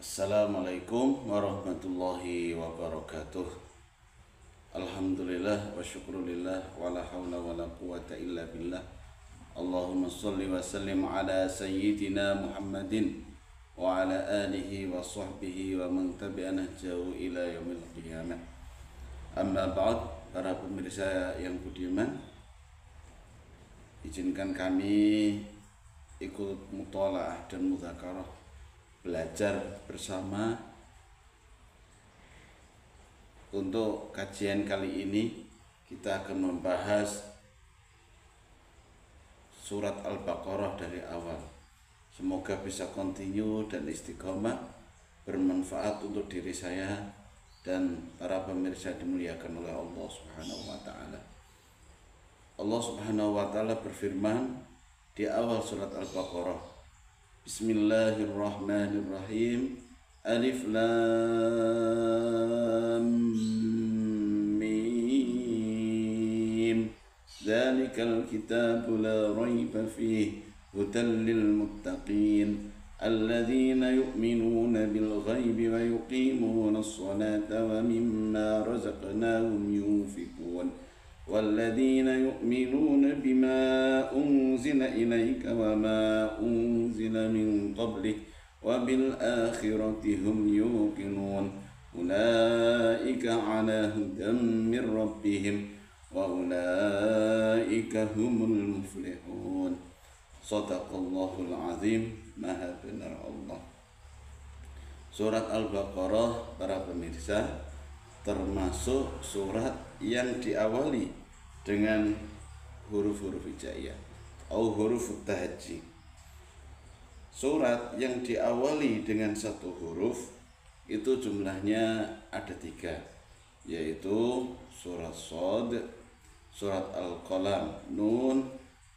Assalamualaikum warahmatullahi wabarakatuh. Alhamdulillah wa syukrulillah wa la hawla wa la quwata illa billah. Allahumma salli wa sallim ala sayyidina Muhammadin wa ala alihi wa sahbihi wa man tabi'ana jauh ila yaumil qiyamah. Amma ba'd, para pemirsa yang budiman, izinkan kami ikut mutola'ah dan mudzakarah, belajar bersama. Untuk kajian kali ini kita akan membahas surat Al-Baqarah dari awal. Semoga bisa continue dan istiqomah, bermanfaat untuk diri saya dan para pemirsa dimuliakan oleh Allah Subhanahu wa taala. Allah Subhanahu wa taala berfirman di awal surat Al-Baqarah, Bismillahirrahmanirrahim. Alif Lam Mim. Dzalikal kitabu la raiba fihi hudan lil muttaqin alladzina yu'minuna bil ghaibi wa yuqimuna as-salata wa mimma razaqnahum yunfiqun. والذين يؤمنون بما أنزل إليك وما أنزل من قبلك وبالآخرة هم يوقنون أولئك على هدى من ربهم وأولئك هم المفلحون. صدق الله العظيم. Maha benar Allah. Surat Al-Baqarah, para pemirsa, termasuk surat yang diawali dengan huruf-huruf hijaiyah atau huruf tahajji. Surat yang diawali dengan satu huruf itu jumlahnya ada 3, yaitu surat Shad, surat Al-Qalam, Nun,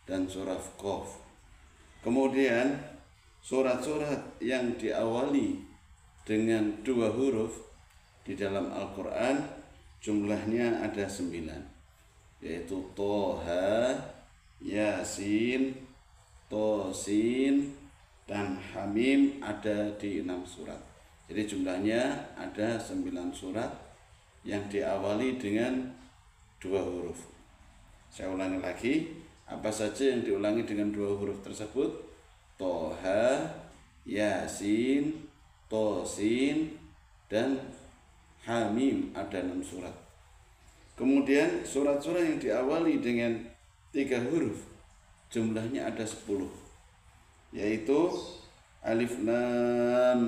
dan surat Qaf. Kemudian surat-surat yang diawali dengan 2 huruf di dalam Al-Quran jumlahnya ada 9, yaitu Toha, Yasin, Tosin, dan Hamim ada di 6 surat. Jadi jumlahnya ada 9 surat yang diawali dengan 2 huruf. Saya ulangi lagi, apa saja yang diulangi dengan 2 huruf tersebut? Toha, Yasin, Tosin, dan Hamim ada 6 surat. Kemudian surat-surat yang diawali dengan 3 huruf jumlahnya ada 10, yaitu Alif Lam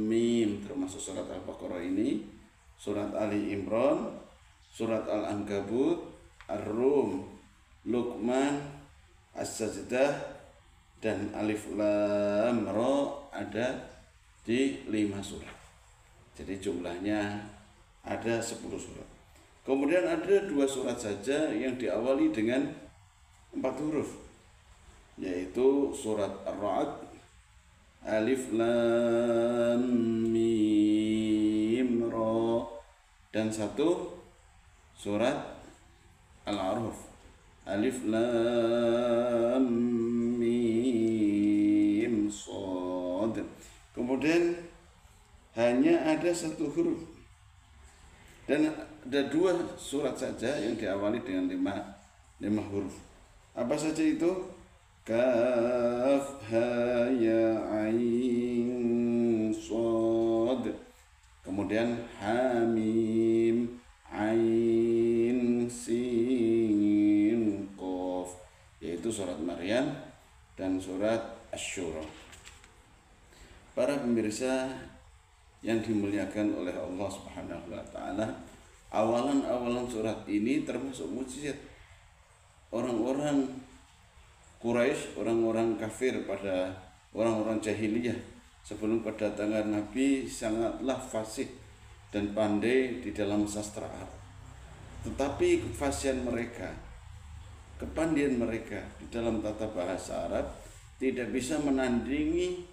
Mim, termasuk surat Al-Baqarah ini, surat Ali Imran, surat Al-Ankabut, Ar-Rum, Luqman, As-Sajdah, dan Alif Lam Ra ada di 5 surat. Jadi jumlahnya ada 10 surat. Kemudian ada 2 surat saja yang diawali dengan 4 huruf, yaitu surat Ar-Ra'd, Alif Lam Mim Ra, dan 1 surat Al-A'raf, Alif Lam Mim Shad. Kemudian hanya ada 1 huruf dan ada 2 surat saja yang diawali dengan 5 huruf. Apa saja itu? Kaf, ha, ya, ain, shad. Kemudian hamim, ain, sin, qaf, yaitu surat Maryam dan surat Asy-Syura. Para pemirsa yang dimuliakan oleh Allah Subhanahu wa taala, awalan surat ini termasuk mukjizat orang-orang Quraisy, orang-orang kafir pada orang-orang jahiliyah sebelum kedatangan Nabi sangatlah fasih dan pandai di dalam sastra Arab. Tetapi kefasihan mereka, kepandaian mereka di dalam tata bahasa Arab tidak bisa menandingi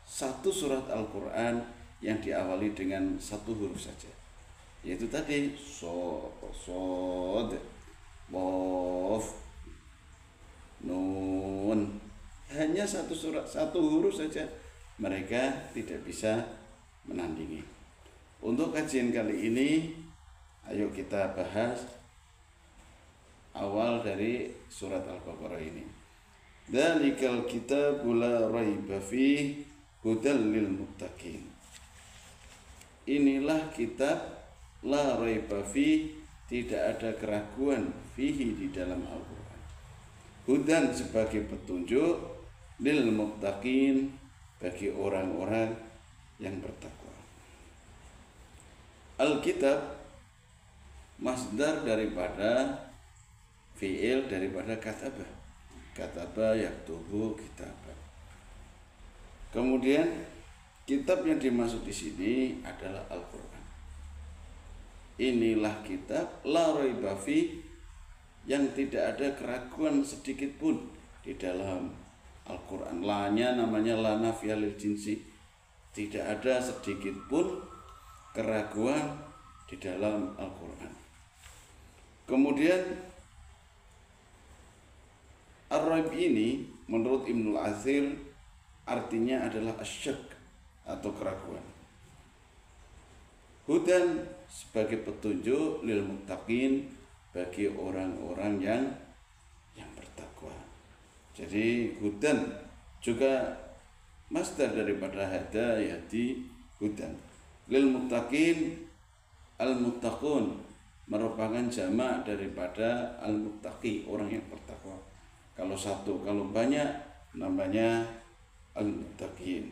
1 surat Al-Quran yang diawali dengan 1 huruf saja, yaitu tadi Shad, Qaf, Nun. Hanya 1 surat, 1 huruf saja mereka tidak bisa menandingi. Untuk kajian kali ini, ayo kita bahas awal dari surat Al-Baqarah ini. Dzalikal kitabu la raiba fihi hudal lil muttaqin. Inilah kitab la raiba fihi, tidak ada keraguan fihi di dalam Al-Qur'an. Hudan sebagai petunjuk, lil muttaqin bagi orang-orang yang bertakwa. Alkitab masdar daripada fi'il daripada kataba. Kataba yaktubu kitabah. Kemudian kitab yang dimaksud di sini adalah Al-Qur'an. Inilah kitab la raiba fi, yang tidak ada keraguan sedikit pun di dalam Al-Qur'an. La-nya namanya la nafiyah lil jinsi. Tidak ada sedikit pun keraguan di dalam Al-Qur'an. Kemudian Ar-Raib ini menurut Ibnul Athir artinya adalah asyak atau keraguan. Hudan sebagai petunjuk lil muttaqin bagi orang-orang yang bertakwa. Jadi hudan juga masdar daripada hada yahdi hudan. Lil muttaqin, al muttaqun merupakan jamak daripada al muttaqi, orang yang bertakwa. Kalau satu, kalau banyak namanya al muttaqin.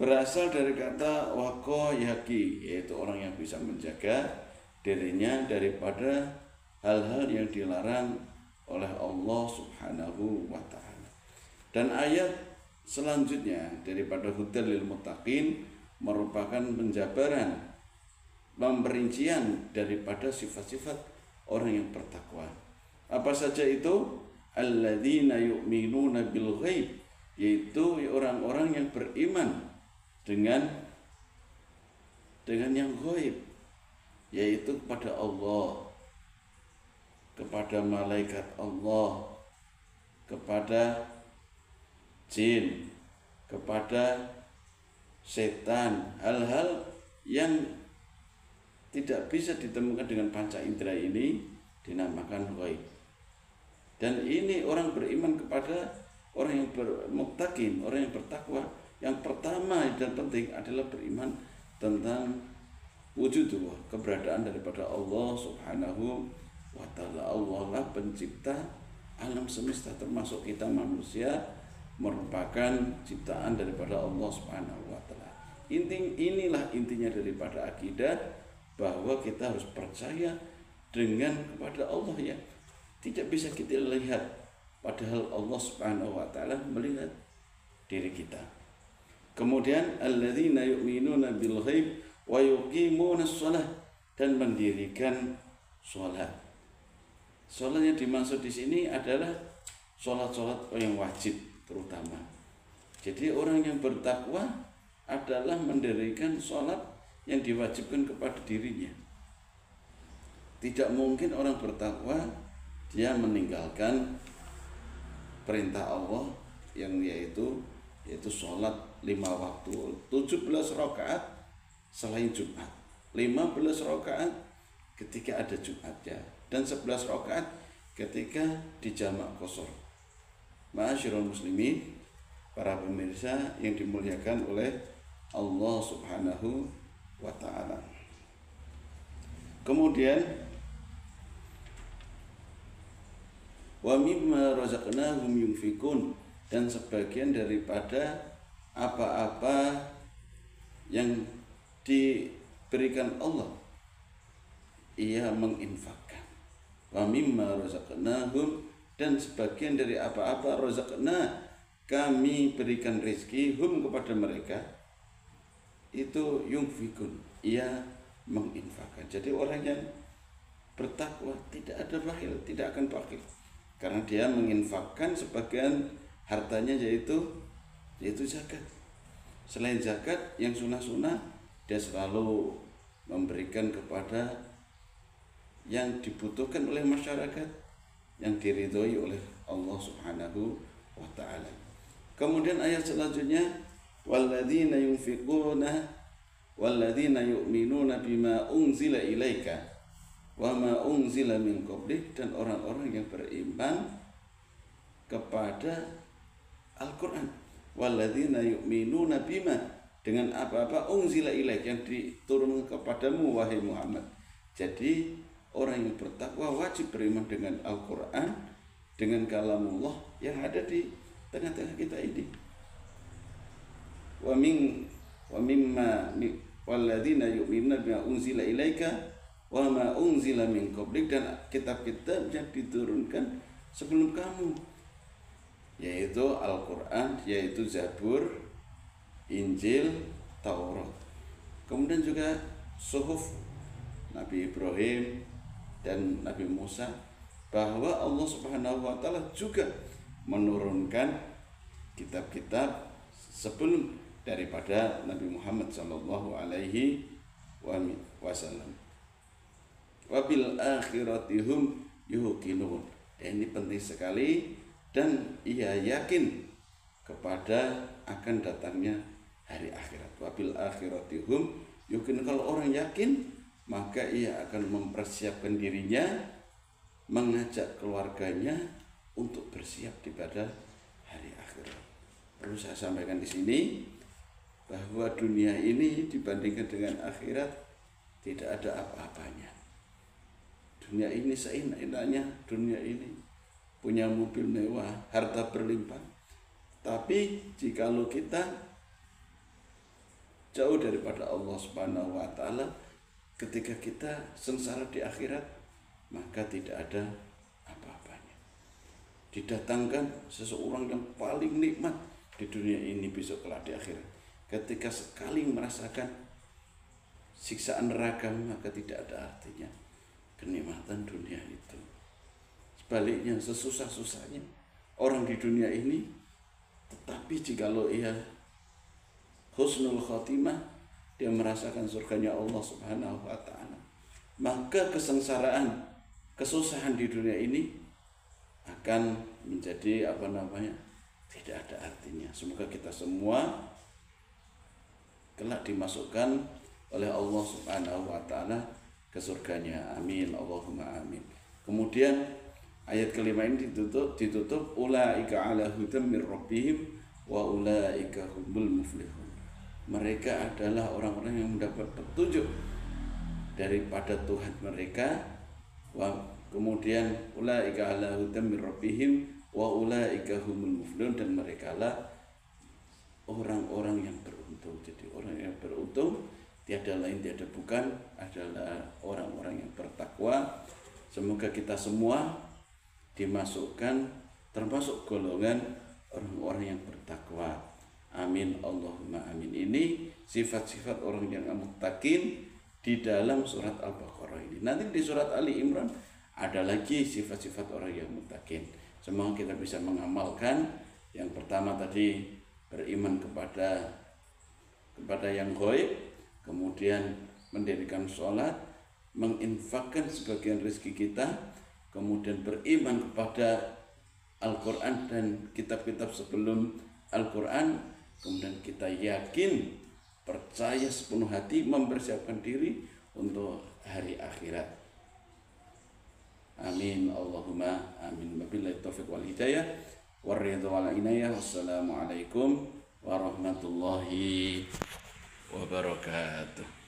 Berasal dari kata waqo yaqi, yaitu orang yang bisa menjaga dirinya daripada hal-hal yang dilarang oleh Allah Subhanahu wa ta'ala. Dan ayat selanjutnya daripada hudal lil muttaqin merupakan penjabaran, pemberincian daripada sifat-sifat orang yang bertakwa. Apa saja itu? Alladzina yu'minuna bil ghaib, yaitu orang-orang yang beriman dengan yang ghaib, yaitu kepada Allah, kepada malaikat Allah, kepada jin, kepada setan, hal-hal yang tidak bisa ditemukan dengan panca indera ini dinamakan ghaib. Dan ini orang beriman kepada orang yang bermuttaqin, orang yang bertakwa. Yang pertama dan penting adalah beriman tentang wujudullah, keberadaan daripada Allah Subhanahu wa ta'ala. Allah lah pencipta alam semesta, termasuk kita manusia merupakan ciptaan daripada Allah Subhanahu wa ta'ala. Inilah intinya daripada akidah, bahwa kita harus percaya dengan kepada Allah yang tidak bisa kita lihat, padahal Allah Subhanahu wa ta'ala melihat diri kita. Kemudian alladzina yu'minuna bil ghaib wa yuqimunas shalah, dan mendirikan salat. Salat yang dimaksud di sini adalah salat-salat yang wajib terutama. Jadi orang yang bertakwa adalah mendirikan salat yang diwajibkan kepada dirinya. Tidak mungkin orang bertakwa dia meninggalkan perintah Allah yang yaitu sholat 5 waktu, 17 rakaat selain Jumat, 15 rakaat ketika ada Jumatnya, dan 11 rakaat ketika di jamak qashar. Ma'asyiral muslimin, para pemirsa yang dimuliakan oleh Allah Subhanahu wa ta'ala. Kemudian wa mimma razaqnahum yunfikun, dan sebagian daripada apa-apa yang diberikan Allah ia menginfakkan. Wa mimma razaqnahum, dan sebagian dari apa-apa razaqna kami berikan rezeki hum kepada mereka, itu yunfikun, ia menginfakkan. Jadi orang yang bertakwa tidak ada bakhil, tidak akan bakhil, karena dia menginfakkan sebagian hartanya, yaitu zakat. Selain zakat yang sunah-sunah, dia selalu memberikan kepada yang dibutuhkan oleh masyarakat, yang diridhoi oleh Allah Subhanahu wa ta'ala. Kemudian ayat selanjutnya, walladzina yunfiquna walladzina yu'minuna bima unzila ilaika wa ma unzila min qablik, dan orang-orang yang beriman kepada Al-Quran. Walladzina yu'minuna bima, dengan apa-apa unzila ilaik, yang diturunkan kepadamu wahai Muhammad. Jadi orang yang bertakwa wajib beriman dengan Al-Quran, dengan kalamullah yang ada di tengah-tengah kita ini. Wa mimma walladzina yu'minuna bima unzila ilaika wa ma unzila min qablik, dan kitab-kitab yang diturunkan sebelum kamu, yaitu Al-Quran, yaitu Zabur, Injil, Taurat. Kemudian juga suhuf Nabi Ibrahim dan Nabi Musa, bahwa Allah Subhanahu wa taala juga menurunkan kitab-kitab sebelum daripada Nabi Muhammad sallallahu alaihi wasallam. Wabil akhirati hum yuqinun. Ini penting sekali, dan ia yakin kepada akan datangnya hari akhirat. Wabil akhirati hum yuqinun. Kalau orang yakin, maka ia akan mempersiapkan dirinya, mengajak keluarganya untuk bersiap di pada hari akhirat. Perlu saya sampaikan di sini bahwa dunia ini dibandingkan dengan akhirat tidak ada apa-apanya. Dunia ini seenak-enaknya, dunia ini punya mobil mewah, harta berlimpah. Tapi jikalau kita jauh daripada Allah Subhanahu wa taala, ketika kita sengsara di akhirat, maka tidak ada apa-apanya. Didatangkan seseorang yang paling nikmat di dunia ini besok kelak di akhirat, ketika sekali merasakan siksaan neraka, maka tidak ada artinya kenikmatan dunia itu. Sebaliknya, sesusah-susahnya orang di dunia ini, tetapi jikalau ia husnul khotimah, dia merasakan surganya Allah Subhanahu wa taala, maka kesengsaraan, kesusahan di dunia ini akan menjadi tidak ada artinya. Semoga kita semua kelak dimasukkan oleh Allah Subhanahu wa taala ke surganya. Amin, Allahumma amin. Kemudian ayat kelima ini ditutup ulaika ala hudam mir rabbihim wa ulaika humul muflihun. Mereka adalah orang-orang yang mendapat petunjuk daripada Tuhan mereka. Kemudian ulaika ala hudam mir rabbihim wa ulaika humul muflihun, dan mereka lah orang-orang yang beruntung. Jadi orang yang beruntung tiada lain tiada bukan adalah orang-orang yang bertakwa. Semoga kita semua dimasukkan termasuk golongan orang-orang yang bertakwa. Amin, Allahumma amin. Ini sifat-sifat orang yang muttaqin di dalam surat Al-Baqarah ini. Nanti di surat Ali Imran ada lagi sifat-sifat orang yang muttaqin. Semoga kita bisa mengamalkan. Yang pertama tadi, beriman kepada yang ghaib, kemudian mendirikan sholat, menginfakkan sebagian rezeki kita, kemudian beriman kepada Al-Quran dan kitab-kitab sebelum Al-Quran, kemudian kita yakin, percaya sepenuh hati, mempersiapkan diri untuk hari akhirat. Amin, Allahumma amin. Wabillahi taufiq wal hidayah waridha wal inayah. Wassalamualaikum warahmatullahi wabarakatuh.